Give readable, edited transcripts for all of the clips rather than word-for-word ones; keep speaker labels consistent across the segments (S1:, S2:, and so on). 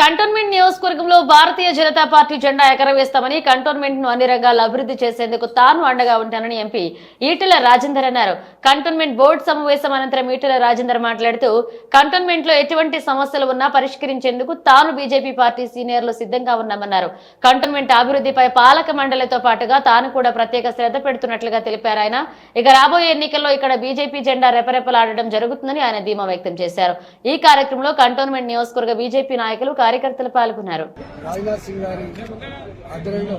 S1: Cantonment నియోజకవర్గంలో Bharatiya Janata party జెండా ఎగరవేస్తామని cantonment ను అన్ని రంగాల్లో అభివృద్ధి చేసేందుకు తాను అండగా ఉంటానని ఎంపీ ఈటెల రాజేందర్ అన్నారు. కంటోన్మెంట్ బోర్డు సమావేశం అనంతరం ఈటెల రాజేందర్ మాట్లాడుతూ కంటోన్మెంట్ లో ఎటువంటి సమస్యలు ఉన్నా పరిష్కరించేందుకు తాను బీజేపీ పార్టీ సీనియర్లు సిద్ధంగా ఉన్నామన్నారు. కంటోన్మెంట్ అభివృద్ధిపై పాలక మండలితో పాటుగా తాను కూడా ప్రత్యేక శ్రద్ధ పెడుతున్నట్లుగా తెలిపారు. ఆయన ఇక రాబోయే ఎన్నికల్లో ఇక్కడ బీజేపీ జెండా రెపరెపలాడడం జరుగుతుందని ఆయన ధీమా వ్యక్తం చేశారు. ఈ కార్యక్రమంలో కంటోన్మెంట్ నియోజకవర్గ బీజేపీ నాయకులు కార్యకర్తలు పాల్గొన్నారు.
S2: రాజ్నాథ్ సింగ్ గారి ఆధ్వర్యంలో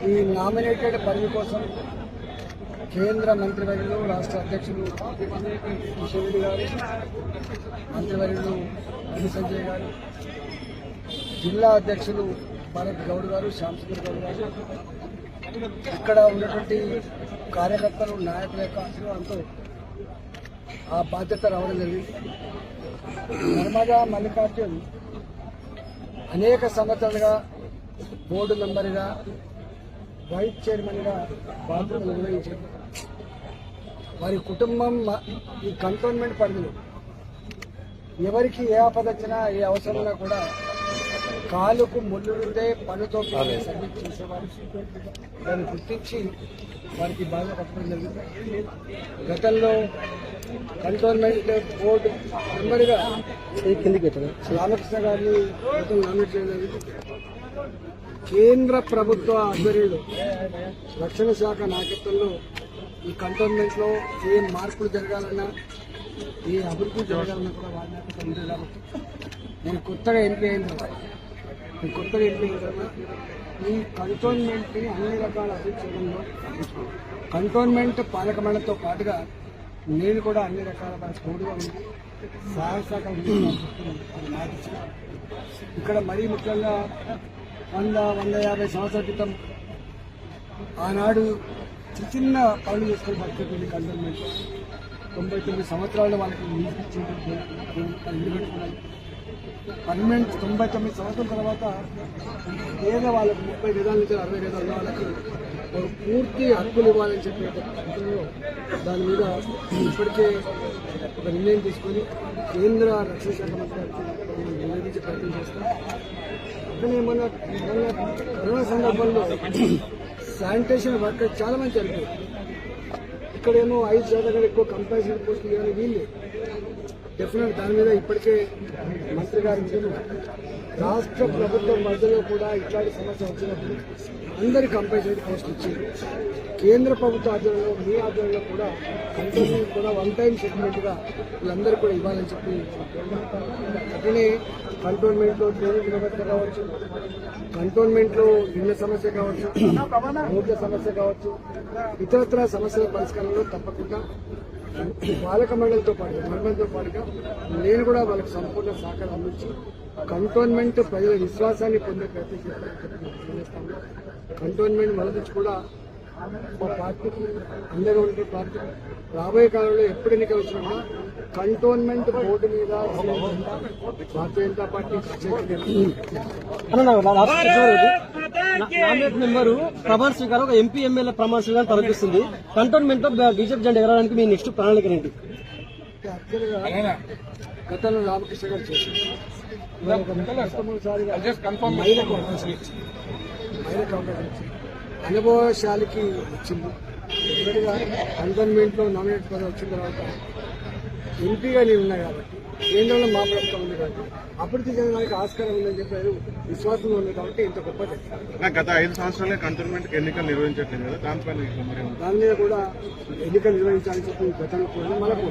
S2: ఈ నామినేటెడ్ పదవి కోసం కేంద్ర మంత్రివర్యులు, రాష్ట్ర అధ్యక్షులు కిషన్ రెడ్డి గారు, మంత్రివర్యులు బండి సంజయ్ గారు, జిల్లా అధ్యక్షులు భరత్ గౌడ్ గారు, శ్యామసుందర్ గౌడ్ గారు, ఇక్కడ ఉన్నటువంటి కార్యకర్తలు, నాయకుల యొక్క ఆశీర్వాదంతో ఆ బాధ్యత రావడం జరిగింది. నర్మదా మల్లికార్జున్ అనేక సంవత్సరాలుగా బోర్డు మెంబర్గా, వైస్ చైర్మన్గా బాధ్యతలు నిర్వహించారు. వారి కుటుంబం ఈ కంటోన్మెంట్ పరిధిలో ఎవరికి ఏ ఆపద వచ్చినా, ఏ అవసరమైనా కూడా కాలుకు ముళ్ళుంటే పనుతో సబ్మిట్ చేసేవారు. దాన్ని గుర్తించి వారికి బాగా పట్టడం జరిగింది. గతంలో కంటోన్మెంట్ బోర్డు మెంబర్గా రామకృష్ణ గారిని నామినేట్ చేయడం జరిగింది. కేంద్ర ప్రభుత్వ ఆధ్వర్యంలో రక్షణ శాఖ నాయకత్వంలో ఈ కంటోన్మెంట్లో ఏ మార్పులు జరగాలన్నా, ఏ అభివృద్ధి జరగాలన్నా కూడా వారి నాయకత్వం ఉంది. కాబట్టి నేను కొత్తగా ఎంపీ అయిన తర్వాత ఈ కంటోన్మెంట్ని అన్ని రకాల అభివృద్ధి చేయడంలో కంటోన్మెంట్ పాలక మండలితో పాటుగా నేను కూడా అన్ని రకాల తోడుగా ఉంది. సహాయ సహకారం ఇక్కడ మరీ ముఖ్యంగా 100-150 సంవత్సరాల క్రితం ఆనాడు చిన్న పనులు చేసుకొని బతికేది కంటోన్మెంట్. 99 సంవత్సరాలు వాళ్ళకి ఇల్లు పెట్టుకున్నాను. 99 సంవత్సరాల తర్వాత పేద వాళ్ళకు 30 గజాల నుంచి 60 గజాల వాళ్ళకి పూర్తి హక్కులు ఇవ్వాలని చెప్పే పద్ధతిలో దాని మీద ఇప్పటికే ఒక నిర్ణయం తీసుకొని కేంద్ర రక్షణ శాఖ మంత్రి గారికి నివేదించే ప్రయత్నం చేస్తాం. కానీ మన కరోనా సందర్భంలో శానిటేషన్ వర్కర్ చాలా మంది చనిపోయారు. ఇక్కడేమో 5% ఎక్కువ కంపారిజన్ పోస్టులు ఇవ్వాలి వీళ్ళు. డెఫినెట్ దాని మీద ఇప్పటికే మంత్రి గారి రాష్ట్ర ప్రభుత్వం మధ్యలో కూడా ఇట్లాంటి సమస్య వచ్చినప్పుడు అందరి కంపల్సరీ పోస్ట్ ఇచ్చింది. కేంద్ర ప్రభుత్వ ఆధ్వర్యంలో, మీ ఆధ్వర్యంలో కూడా కంటోన్మెంట్ కూడా 1 టైం సెటిల్మెంట్గా వీళ్ళందరూ కూడా ఇవ్వాలని చెప్పి అట్లనే కంటోన్మెంట్లో ట్రైనింగ్ వ్యవస్థ కావచ్చు, కంటోన్మెంట్లో ఇళ్ల సమస్య కావచ్చు, రోడ్ల సమస్య కావచ్చు, ఇతరత్ర సమస్యల పరిష్కారంలో తప్పకుండా పాలక మండలితో పాటుగా నేను కూడా వాళ్ళకి సంపూర్ణ సహకారం అందించి కంటోన్మెంట్ ప్రజల విశ్వాసాన్ని పొందే ప్రయత్నం చేస్తాను. కంటోన్మెంట్ మొదటి కూడా మా పార్టీకి అందరూ ఉండే పార్టీ రాబోయే కాలంలో ఎప్పుడు ఎన్నికలు వచ్చినా కూడా కంటోన్మెంట్ బోర్డు మీద Bharatiya Janata party
S3: nominate member ప్రమాణ స్వీకారం ఒక ఎంపీ ఎమ్మెల్యే ప్రమాణ స్వీకారం తలపిస్తుంది. కంటోన్మెంట్ లో బీజేపీ జెండా ఎగరడానికి మీ నెక్స్ట్ ప్రణాళిక ఏంటి?
S2: యాక్చువల్గా గతంలో రామకృష్ణ గారు చేశారు. మహిళకు అవకాశం ఇచ్చింది, అనుభవశాలికి వచ్చింది. ఇప్పటిగా కంటోన్మెంట్లో నామినేట్ పదవి వచ్చిన తర్వాత ఎంపీగా నేను ఉన్నాయి కాబట్టి కేంద్రంలో మా ప్రభుత్వం ఉంది కాబట్టి అభివృద్ధి చెందడానికి ఆస్కారం ఉందని చెప్పారు. విశ్వాసంగా ఉంది కాబట్టి ఇంత గొప్ప
S4: గత 5 సంవత్సరాలుగా కంటోన్మెంట్ ఎన్నికలు నిర్వహించట్లేదు కదా,
S2: దాని మీద కూడా ఎన్నికలు నిర్వహించాలని చెప్పి గతంలో కూడా మనకు